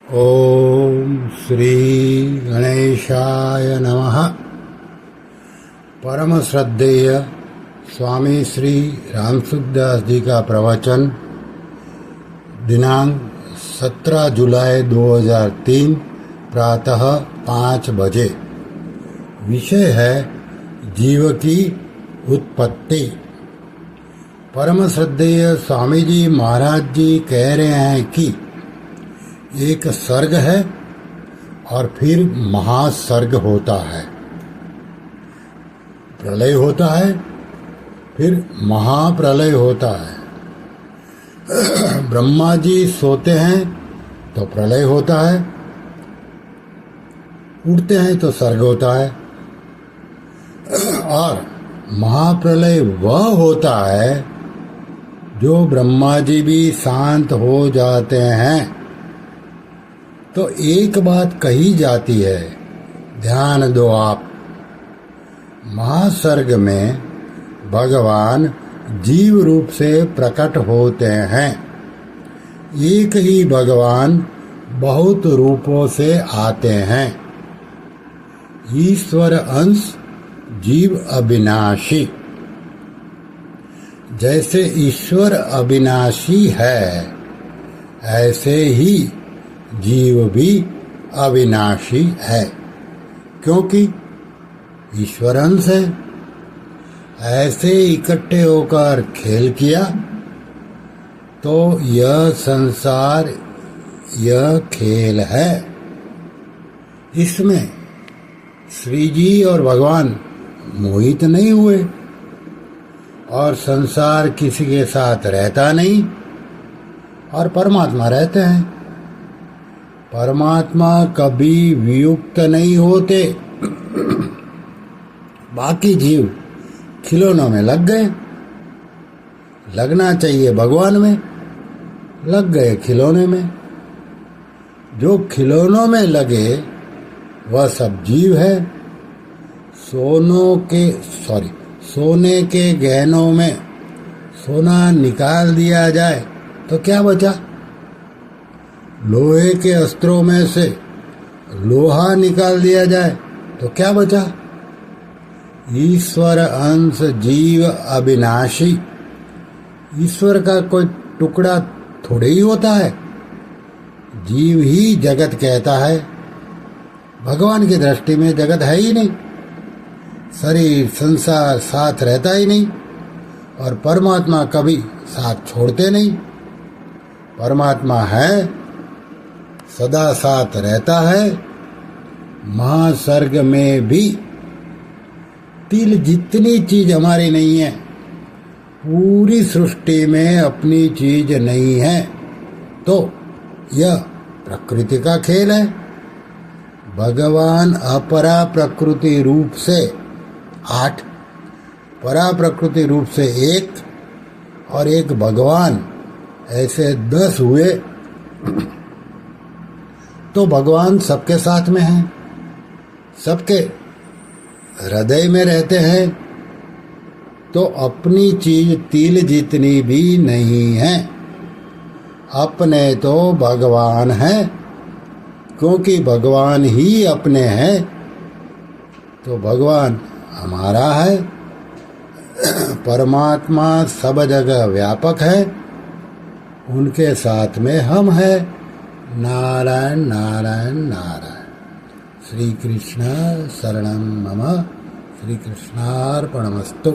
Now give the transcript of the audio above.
ओम श्री गणेशाय नमः। परम श्रद्धेय स्वामी श्री रामसुखदास जी का प्रवचन दिनांक 17 जुलाई 2003 प्रातः 5 बजे। विषय है जीव की उत्पत्ति। परम श्रद्धेय स्वामी जी महाराज जी कह रहे हैं कि एक सर्ग है और फिर महासर्ग होता है, प्रलय होता है, फिर महाप्रलय होता है। ब्रह्मा जी सोते हैं तो प्रलय होता है, उठते हैं तो सर्ग होता है, और महाप्रलय वह होता है जो ब्रह्मा जी भी शांत हो जाते हैं तो एक बात कही जाती है, ध्यान दो आप। महासर्ग में भगवान जीव रूप से प्रकट होते हैं। एक ही भगवान बहुत रूपों से आते हैं। ईश्वर अंश जीव अविनाशी। जैसे ईश्वर अविनाशी है ऐसे ही जीव भी अविनाशी है, क्योंकि ईश्वर अंश है। ऐसे इकट्ठे होकर खेल किया तो यह संसार, यह खेल है। इसमें श्री जी और भगवान मोहित नहीं हुए और संसार किसी के साथ रहता नहीं, और परमात्मा रहते हैं। परमात्मा कभी वियुक्त नहीं होते। बाकी जीव खिलौनों में लग गए। लगना चाहिए भगवान में, लग गए खिलौने में। जो खिलौनों में लगे वह सब जीव है। सोने के गहनों में सोना निकाल दिया जाए तो क्या बचा? लोहे के अस्त्रों में से लोहा निकाल दिया जाए तो क्या बचा? ईश्वर अंश जीव अविनाशी। ईश्वर का कोई टुकड़ा थोड़े ही होता है। जीव ही जगत कहता है। भगवान की दृष्टि में जगत है ही नहीं। शरीर संसार साथ रहता ही नहीं, और परमात्मा कभी साथ छोड़ते नहीं। परमात्मा है, सदा साथ रहता है। महासर्ग में भी तिल जितनी चीज हमारी नहीं है, पूरी सृष्टि में अपनी चीज नहीं है, तो यह प्रकृति का खेल है। भगवान अपरा प्रकृति रूप से 8, परा प्रकृति रूप से 1 और एक भगवान, ऐसे 10 हुए। तो भगवान सबके साथ में हैं, सबके हृदय में रहते हैं। तो अपनी चीज तिल जितनी भी नहीं है। अपने तो भगवान है, क्योंकि भगवान ही अपने हैं, तो भगवान हमारा है। परमात्मा सब जगह व्यापक है, उनके साथ में हम हैं। नारायण नारायण नारायण। श्री कृष्ण शरणं मम। श्री कृष्णार्पणमस्तु।